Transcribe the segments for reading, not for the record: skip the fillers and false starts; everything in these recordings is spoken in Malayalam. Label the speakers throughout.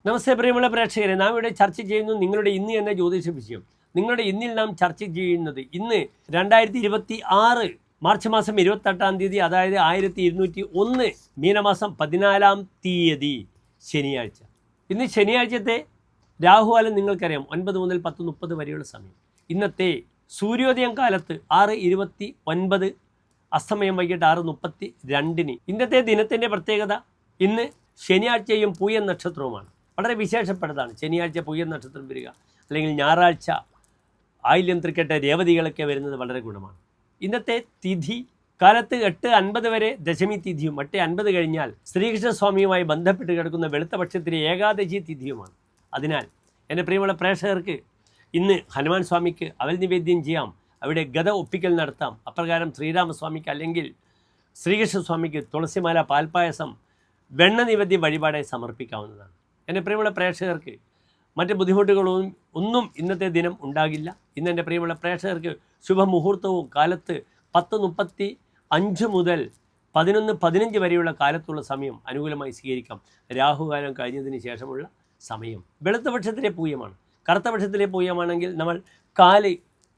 Speaker 1: നമസ്തേ പ്രിയമുള്ള പ്രേക്ഷകരെ, നാം ഇവിടെ ചർച്ച ചെയ്യുന്നു നിങ്ങളുടെ ഇന്ന് എന്ന ജ്യോതിഷ വിഷയം. നിങ്ങളുടെ ഇന്നിൽ നാം ചർച്ച ചെയ്യുന്നത് ഇന്ന് 2026 മാർച്ച് മാസം 28-ാം തീയതി, അതായത് 1201 മീനമാസം 14-ാം തീയതി ശനിയാഴ്ച. ഇന്ന് ശനിയാഴ്ചത്തെ രാഹുകാലം നിങ്ങൾക്കറിയാം, 9 മുതൽ 10:30 വരെയുള്ള സമയം. ഇന്നത്തെ സൂര്യോദയം കാലത്ത് 6:29, അസ്തമയം വൈകിട്ട് 6:32. ഇന്നത്തെ ദിനത്തിൻ്റെ പ്രത്യേകത, ഇന്ന് ശനിയാഴ്ചയും പൂയം നക്ഷത്രവുമാണ്. വളരെ വിശേഷപ്പെട്ടതാണ് ശനിയാഴ്ച പൂയം നക്ഷത്രം വരിക, അല്ലെങ്കിൽ ഞായറാഴ്ച ആയില്യം തൃക്കേട്ട രേവതികളൊക്കെ വരുന്നത് വളരെ ഗുണമാണ്. ഇന്നത്തെ തിഥി കാലത്ത് 8:50 വരെ ദശമി തിഥിയും 8:50 കഴിഞ്ഞാൽ ശ്രീകൃഷ്ണസ്വാമിയുമായി ബന്ധപ്പെട്ട് കിടക്കുന്ന വെളുത്ത പക്ഷത്തിലെ ഏകാദശി തിഥിയുമാണ്. അതിനാൽ എൻ്റെ പ്രിയമുള്ള പ്രേക്ഷകർക്ക് ഇന്ന് ഹനുമാൻ സ്വാമിക്ക് അവൽ നിവേദ്യം ചെയ്യാം, അവിടെ ഗത ഒപ്പിക്കൽ നടത്താം. അപ്രകാരം ശ്രീരാമസ്വാമിക്ക് അല്ലെങ്കിൽ ശ്രീകൃഷ്ണസ്വാമിക്ക് തുളസിമാല, പാൽപ്പായസം, വെണ്ണ നിവേദ്യം വഴിപാടായി സമർപ്പിക്കാവുന്നതാണ്. എൻ്റെ പ്രിയമുള്ള പ്രേക്ഷകർക്ക് മറ്റ് ബുദ്ധിമുട്ടുകളൊന്നും ഇന്നത്തെ ദിനം ഉണ്ടാകില്ല. ഇന്ന് എൻ്റെ പ്രിയമുള്ള പ്രേക്ഷകർക്ക് ശുഭമുഹൂർത്തവും കാലത്ത് 10:35 മുതൽ 11:15 വരെയുള്ള കാലത്തുള്ള സമയം അനുകൂലമായി സ്വീകരിക്കാം. രാഹുകാലം കഴിഞ്ഞതിന് ശേഷമുള്ള സമയം വെളുത്തപക്ഷത്തിലെ പൂയമാണ്. കറുത്തപക്ഷത്തിലെ പൂയമാണെങ്കിൽ നമ്മൾ കാല്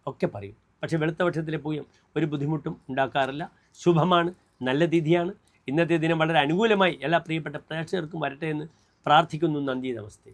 Speaker 1: ഒക്കെ പറയും, പക്ഷേ വെളുത്തപക്ഷത്തിലെ പൂയം ഒരു ബുദ്ധിമുട്ടും ഉണ്ടാക്കാറില്ല. ശുഭമാണ്, നല്ല തിഥിയാണ്. ഇന്നത്തെ ദിനം വളരെ അനുകൂലമായി എല്ലാ പ്രിയപ്പെട്ട പ്രേക്ഷകർക്കും വരട്ടെ എന്ന് പ്രാർത്ഥിക്കുന്നു. നന്ദി, നമസ്തേ.